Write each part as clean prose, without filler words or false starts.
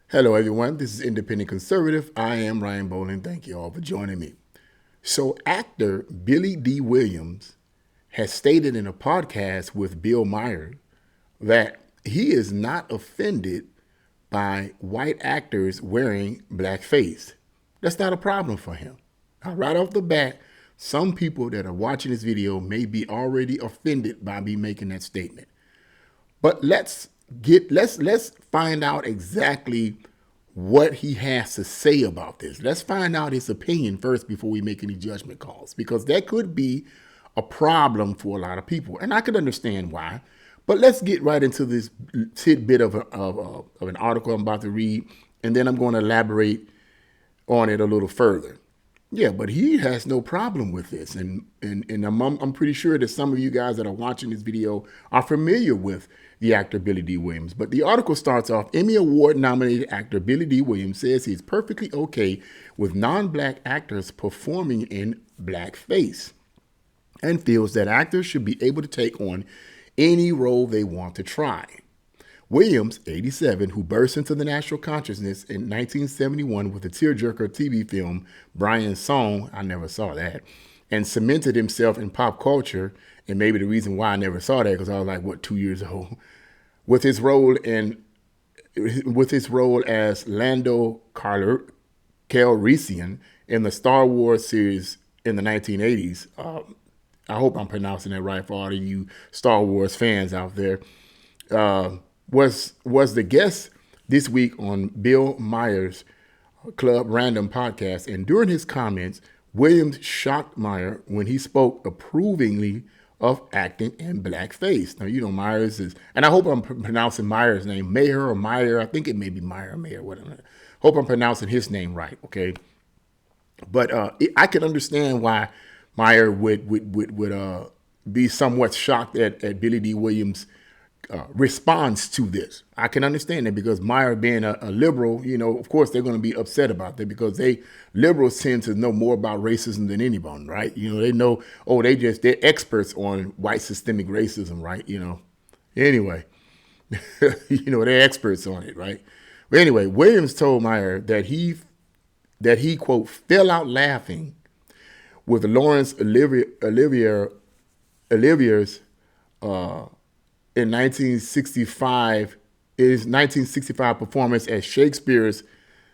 Hello, everyone. This is Independent Conservative. I am Ryan Bowling. Thank you all for joining me. So, actor Billy Dee Williams has stated in a podcast with Bill Maher that he is not offended by white actors wearing blackface. That's not a problem for him. Now, right off the bat, some people that are watching this video may be already offended by me making that statement. But let's find out exactly what he has to say about this. Let's find out his opinion first before we make any judgment calls, because that could be a problem for a lot of people, and I could understand why. But let's get right into this tidbit of an article I'm about to read, and then I'm going to elaborate on it a little further. Yeah, but he has no problem with this, and I'm pretty sure that some of you guys that are watching this video are familiar with the actor Billy Dee Williams. But the article starts off: Emmy Award nominated actor Billy Dee Williams says he's perfectly okay with non-black actors performing in blackface, and feels that actors should be able to take on any role they want to try. Williams, 87, who burst into the national consciousness in 1971 with the tearjerker TV film Brian's Song, I never saw that, and cemented himself in pop culture, and maybe the reason why I never saw that because I was like, what, 2 years old, with his role as Lando Calrissian in the Star Wars series in the 1980s. I hope I'm pronouncing that right for all of you Star Wars fans out there. Was the guest this week on Bill Maher's Club Random podcast. And during his comments, Williams shocked Maher when he spoke approvingly of acting in blackface. Now, you know, Myers is, and I hope I'm pronouncing Myers' name, Maher or Meyer. I think it may be Meyer or Mayer, whatever. Hope I'm pronouncing his name right, okay? But I can understand why Maher would be somewhat shocked at Billy Dee Williams' response to this. I can understand that because Maher being a liberal, you know, of course they're going to be upset about that because liberals tend to know more about racism than anyone, right? You know, they know, they're experts on white systemic racism, right? You know, anyway, you know, they're experts on it, right? But anyway, Williams told Maher that he quote fell out laughing with Laurence Olivier's in 1965, his 1965 performance as Shakespeare's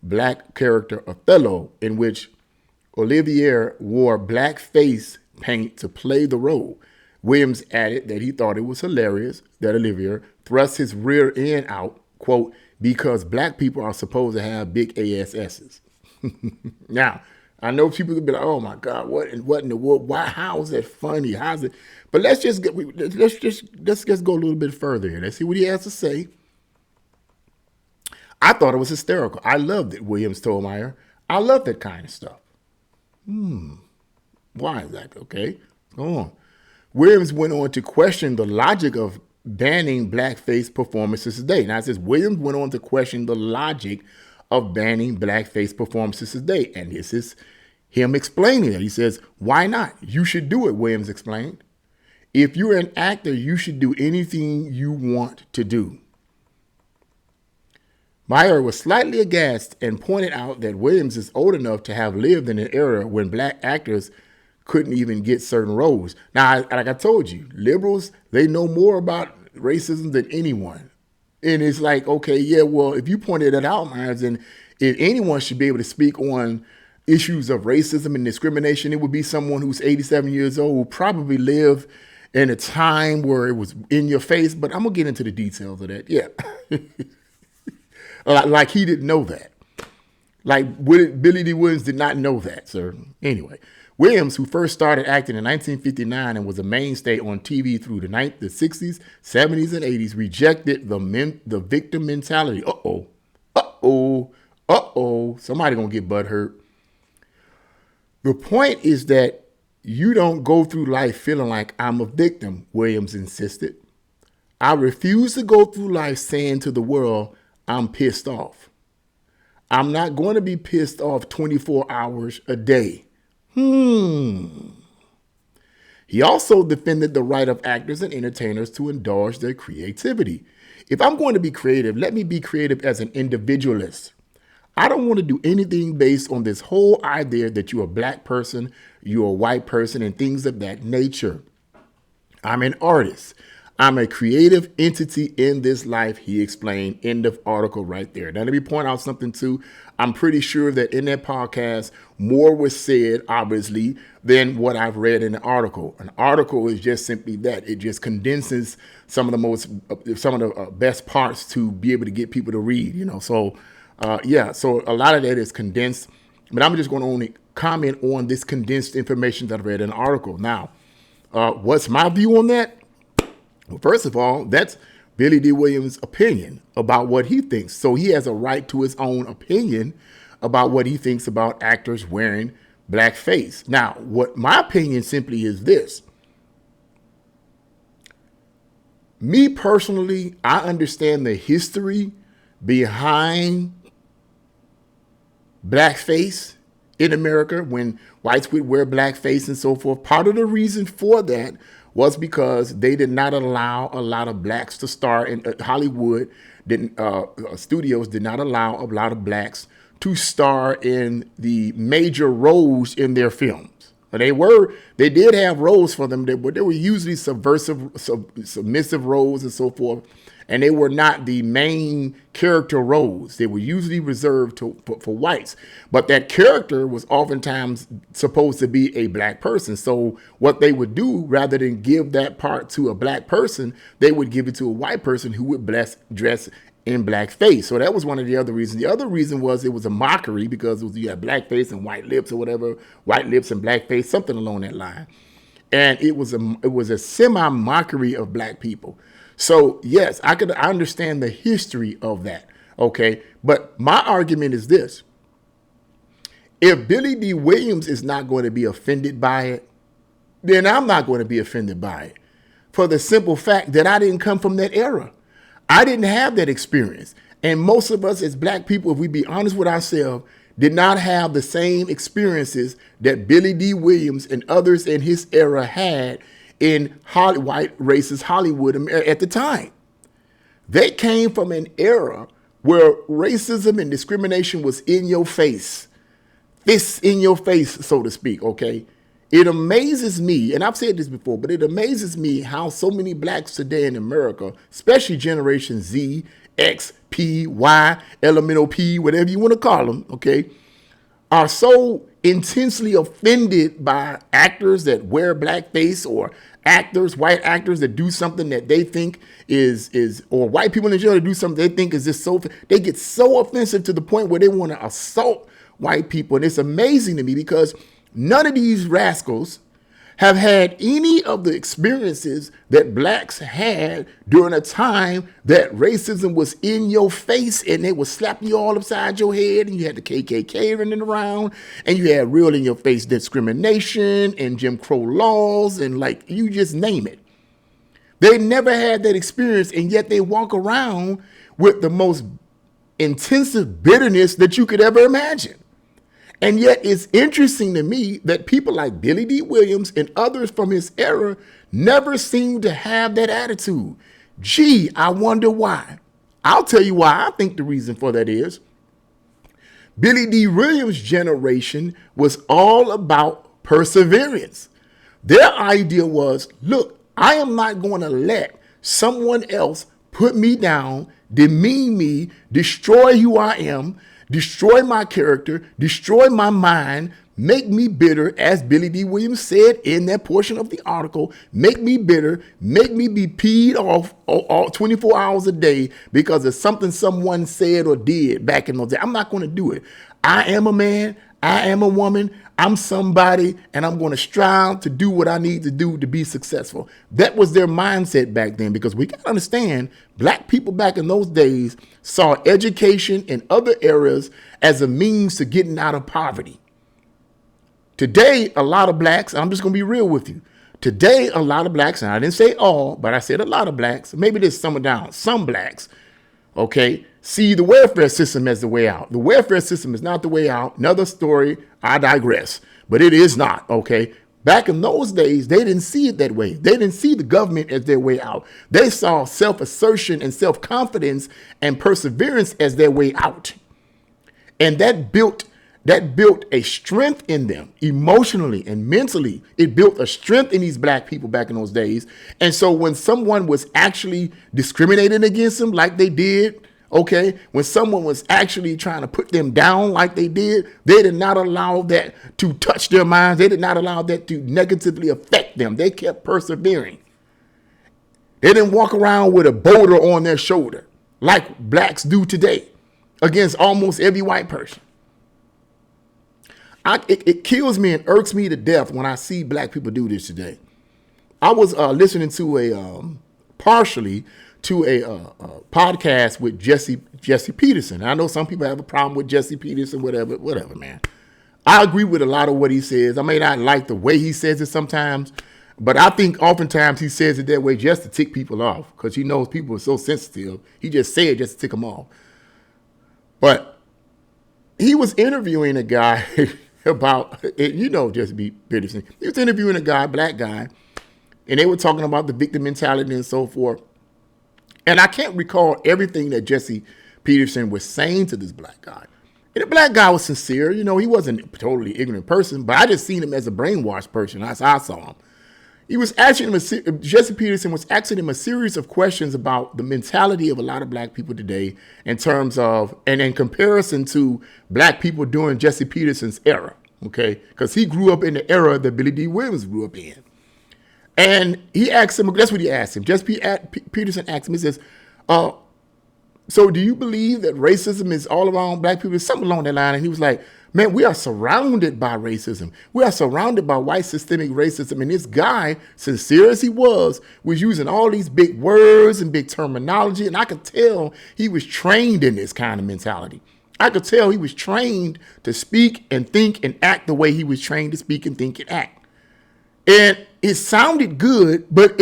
black character Othello, in which Olivier wore blackface paint to play the role. Williams added that he thought it was hilarious that Olivier thrust his rear end out, quote, because black people are supposed to have big ASSs. Now, I know people could be like, "Oh my God, what in the world? Why? How is that funny? How's it?" But let's just go a little bit further here. Let's see what he has to say. I thought it was hysterical. I loved it. Williams told Maher, "I love that kind of stuff." Why exactly? Okay, go on. Williams went on to question the logic of banning blackface performances today. Now it says Williams went on to question the logic of banning blackface performances today. And this is him explaining it. He says, "Why not? You should do it," Williams explained. "If you're an actor, you should do anything you want to do." Maher was slightly aghast and pointed out that Williams is old enough to have lived in an era when black actors couldn't even get certain roles. Now, like I told you, liberals, they know more about racism than anyone. And it's like, okay, yeah, well, if you pointed that out, Myers, and if anyone should be able to speak on issues of racism and discrimination, it would be someone who's 87 years old, who probably lived in a time where it was in your face. But I'm going to get into the details of that. Yeah. Like he didn't know that. Like Billy Dee Williams did not know that, sir. Anyway, Williams, who first started acting in 1959 and was a mainstay on TV through the 60s, 70s, and 80s, rejected the victim mentality. Somebody gonna get butthurt. The point is that you don't go through life feeling like I'm a victim, Williams insisted. I refuse to go through life saying to the world, I'm pissed off. I'm not going to be pissed off 24 hours a day. He also defended the right of actors and entertainers to indulge their creativity. If I'm going to be creative, let me be creative as an individualist. I don't want to do anything based on this whole idea that you're a black person, you're a white person, and things of that nature. I'm an artist. I'm a creative entity in this life, he explained. End of article right there. Now, let me point out something too. I'm pretty sure that in that podcast, more was said, obviously, than what I've read in the article. An article is just simply that. It just condenses some of the best parts to be able to get people to read, So, so a lot of that is condensed, but I'm just going to only comment on this condensed information that I read in the article. Now, what's my view on that? Well, first of all, that's Billy Dee Williams' opinion about what he thinks. So he has a right to his own opinion about what he thinks about actors wearing blackface. Now, what my opinion simply is this. Me personally, I understand the history behind blackface in America when whites would wear blackface and so forth. Part of the reason for that was because they did not allow a lot of blacks to star in Hollywood. Studios did not allow a lot of blacks to star in the major roles in their films. They did have roles for them, but they were usually submissive roles and so forth. And they were not the main character roles. They were usually reserved for whites. But that character was oftentimes supposed to be a black person. So what they would do, rather than give that part to a black person, they would give it to a white person who would dress in blackface. So that was one of the other reasons. The other reason was it was a mockery because you had blackface and white lips or whatever, white lips and blackface, something along that line. And it was a semi-mockery of black people. So, yes, I understand the history of that, okay? But my argument is this. If Billy Dee Williams is not going to be offended by it, then I'm not going to be offended by it. For the simple fact that I didn't come from that era. I didn't have that experience. And most of us as black people, if we be honest with ourselves, did not have the same experiences that Billy Dee Williams and others in his era had in white racist Hollywood at the time. They came from an era where racism and discrimination was in your face, fists in your face, so to speak, okay? It amazes me, and I've said this before, but it amazes me how so many blacks today in America, especially Generation Z, X, P, Y, elemental P, whatever you want to call them, okay, are so intensely offended by actors that wear blackface or white actors that do something that they think or white people in general that do something they think is just so, they get so offensive to the point where they want to assault white people. And it's amazing to me because none of these rascals have had any of the experiences that blacks had during a time that racism was in your face and they would slap you all upside your head and you had the KKK running around and you had real in your face discrimination and Jim Crow laws and like you just name it. They never had that experience and yet they walk around with the most intensive bitterness that you could ever imagine. And yet it's interesting to me that people like Billy Dee Williams and others from his era never seem to have that attitude. Gee, I wonder why. I'll tell you why I think the reason for that is Billy Dee Williams' generation was all about perseverance. Their idea was, look, I am not going to let someone else put me down, demean me, destroy who I am, destroy my character, destroy my mind, make me bitter, as Billy Dee Williams said in that portion of the article, make me bitter, make me be peed off all 24 hours a day because of something someone said or did back in those days. I'm not going to do it. I am a man, I am a woman, I'm somebody, and I'm going to strive to do what I need to do to be successful. That was their mindset back then because we got to understand black people back in those days saw education in other areas as a means to getting out of poverty. Today, a lot of blacks, I'm just going to be real with you. Today, a lot of blacks, and I didn't say all, but I said a lot of blacks, maybe there's some down, some blacks, okay, see the welfare system as the way out. The welfare system is not the way out. Another story, I digress, but it is not, okay? Back in those days, they didn't see it that way. They didn't see the government as their way out. They saw self-assertion and self-confidence and perseverance as their way out. And that built a strength in them emotionally and mentally. It built a strength in these black people back in those days. And so when someone was actually discriminating against them like they did, okay, when someone was actually trying to put them down like they did not allow that to touch their minds. They did not allow that to negatively affect them. They kept persevering. They didn't walk around with a boulder on their shoulder like blacks do today against almost every white person. It kills me and irks me to death when I see black people do this today. I was listening to partially to a podcast with Jesse Peterson. I know some people have a problem with Jesse Peterson, whatever, man. I agree with a lot of what he says. I may not like the way he says it sometimes, but I think oftentimes he says it that way just to tick people off because he knows people are so sensitive. He just said it just to tick them off. But he was interviewing a guy about, Jesse Peterson. He was interviewing a guy, black guy, and they were talking about the victim mentality and so forth. And I can't recall everything that Jesse Peterson was saying to this black guy. And the black guy was sincere. He wasn't a totally ignorant person, but I just seen him as a brainwashed person. That's how I saw him. Jesse Peterson was asking him a series of questions about the mentality of a lot of black people today in terms of, and in comparison to black people during Jesse Peterson's era, okay? Because he grew up in the era that Billy Dee Williams grew up in. And he asked him, that's what he asked him. Jesse Peterson asked him, he says, so do you believe that racism is all around black people? Something along that line. And he was like, man, we are surrounded by racism. We are surrounded by white systemic racism. And this guy, sincere as he was using all these big words and big terminology. And I could tell he was trained in this kind of mentality. I could tell he was trained to speak and think and act the way he was trained to speak and think and act. And it sounded good, but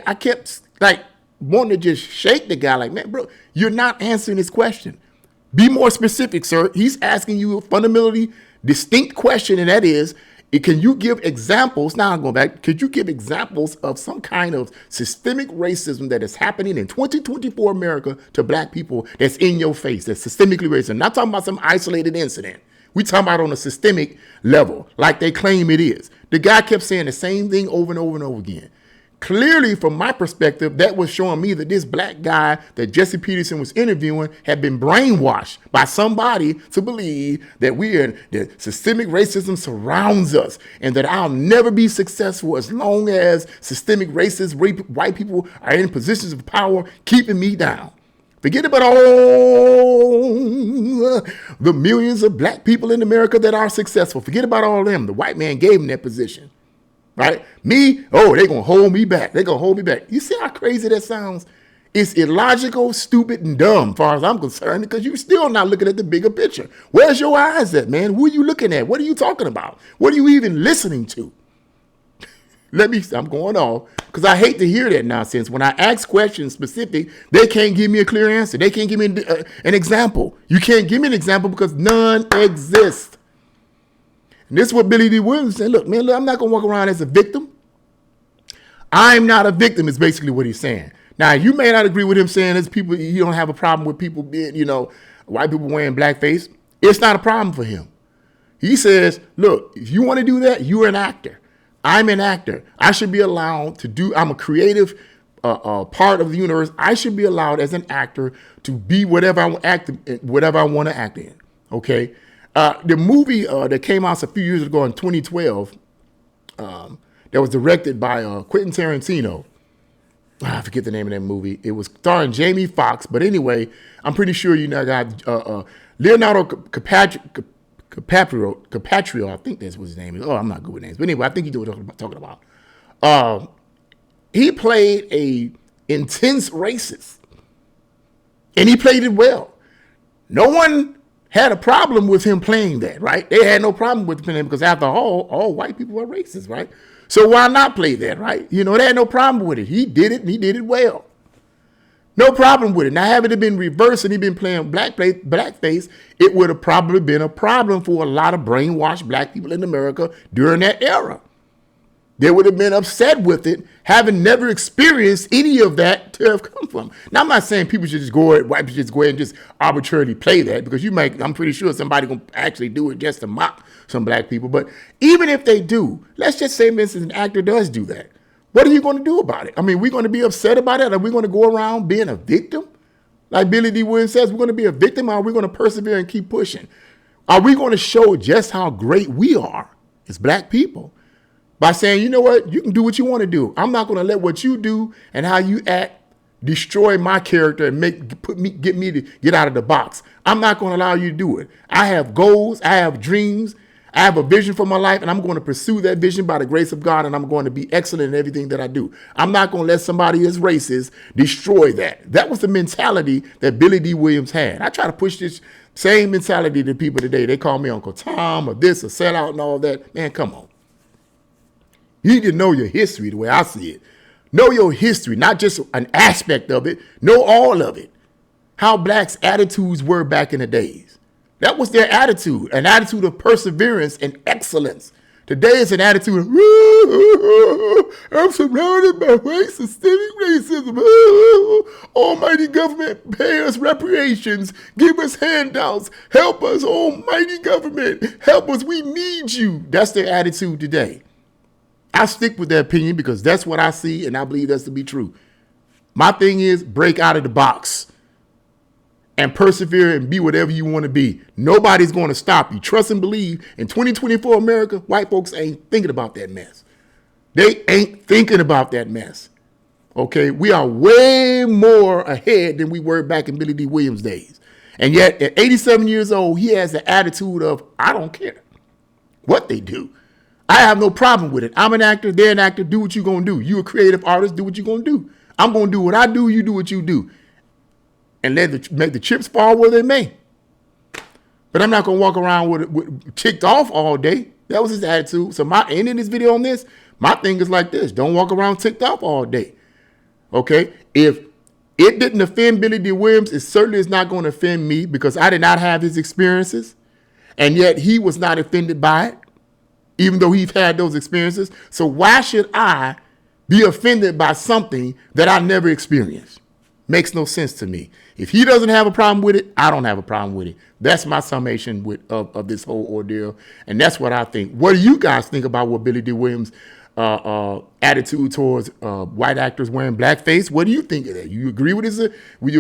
I kept like wanting to just shake the guy like, man, bro, you're not answering this question. Be more specific, sir. He's asking you a fundamentally distinct question, and that is, can you give examples? Now I'm going back. Could you give examples of some kind of systemic racism that is happening in 2024 America to black people that's in your face, that's systemically racist? I'm not talking about some isolated incident. We talking about on a systemic level, like they claim it is. The guy kept saying the same thing over and over and over again. Clearly, from my perspective, that was showing me that this black guy that Jesse Peterson was interviewing had been brainwashed by somebody to believe that that systemic racism surrounds us and that I'll never be successful as long as systemic racist white people are in positions of power keeping me down. Forget about all the millions of black people in America that are successful. Forget about all of them. The white man gave them that position. Right? Me, they're going to hold me back. They're going to hold me back. You see how crazy that sounds? It's illogical, stupid, and dumb as far as I'm concerned because you're still not looking at the bigger picture. Where's your eyes at, man? Who are you looking at? What are you talking about? What are you even listening to? I'm going off because I hate to hear that nonsense. When I ask questions specific, they can't give me a clear answer. They can't give me an example. You can't give me an example because none exists. And this is what Billy Dee Williams said. Look, man, I'm not going to walk around as a victim. I'm not a victim is basically what he's saying. Now, you may not agree with him saying as people, you don't have a problem with people being, white people wearing blackface. It's not a problem for him. He says, look, if you want to do that, you're an actor. I'm an actor. I should be allowed to I'm a creative part of the universe. I should be allowed as an actor to be whatever I want to act in. Okay. The movie that came out a few years ago in 2012, that was directed by Quentin Tarantino. I forget the name of that movie. It was starring Jamie Foxx, but anyway, I'm pretty sure got Leonardo DiCaprio. I think that's what his name is. Oh, I'm not good with names, but anyway, I think you know what I'm talking about. He played a intense racist, and he played it well. No one had a problem with him playing that, right? They had no problem with him because after all white people are racist, right? So why not play that, right? They had no problem with it. He did it, and he did it well. No problem with it. Now, having it been reversed and he'd been playing blackface, it would have probably been a problem for a lot of brainwashed black people in America during that era. They would have been upset with it, having never experienced any of that to have come from. Now, I'm not saying people should just go ahead, white people just go ahead and just arbitrarily play that, because I'm pretty sure somebody gonna actually do it just to mock some black people. But even if they do, let's just say, for instance, an actor does do that. What are you going to do about it? I mean, we're going to be upset about it? Are we going to go around being a victim? Like Billy Dee Williams says, we're going to be a victim, or are we going to persevere and keep pushing? Are we going to show just how great we are as black people by saying, you know what, you can do what you want to do. I'm not going to let what you do and how you act destroy my character and get me to get out of the box. I'm not going to allow you to do it. I have goals. I have dreams. I have a vision for my life, and I'm going to pursue that vision by the grace of God, and I'm going to be excellent in everything that I do. I'm not going to let somebody as racist destroy that. That was the mentality that Billy Dee Williams had. I try to push this same mentality to people today. They call me Uncle Tom or this or sellout and all that. Man, come on. You need to know your history the way I see it. Know your history, not just an aspect of it. Know all of it. How blacks' attitudes were back in the days. That was their attitude, an attitude of perseverance and excellence. Today it's an attitude of, I'm surrounded by white systemic racism. Almighty government, pay us reparations, give us handouts, help us, almighty government, help us, we need you. That's their attitude today. I stick with that opinion because that's what I see, and I believe that's to be true. My thing is break out of the box and persevere and be whatever you want to be. Nobody's going to stop you. Trust and believe. In 2024 America, white folks ain't thinking about that mess. They ain't thinking about that mess. Okay? We are way more ahead than we were back in Billy Dee Williams' days. And yet, at 87 years old, he has the attitude of, I don't care what they do. I have no problem with it. I'm an actor. They're an actor. Do what you're going to do. You a creative artist. Do what you're going to do. I'm going to do what I do. You do what you do. And make the chips fall where they may. But I'm not going to walk around with ticked off all day. That was his attitude. So my ending this video on this, my thing is like this. Don't walk around ticked off all day. Okay? If it didn't offend Billy Dee Williams, it certainly is not going to offend me because I did not have his experiences. And yet he was not offended by it, even though he's had those experiences. So why should I be offended by something that I never experienced? Makes no sense to me. If he doesn't have a problem with it, I don't have a problem with it. That's my summation of this whole ordeal. And that's what I think. What do you guys think about what Billy Dee Williams' attitude towards white actors wearing blackface? What do you think of that? Will you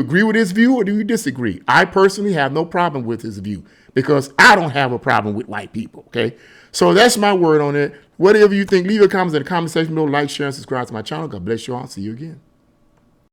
agree with his view or do you disagree? I personally have no problem with his view because I don't have a problem with white people, okay? So that's my word on it. Whatever you think, leave your comments in the comment section below. Like, share, and subscribe to my channel. God bless you all. See you again.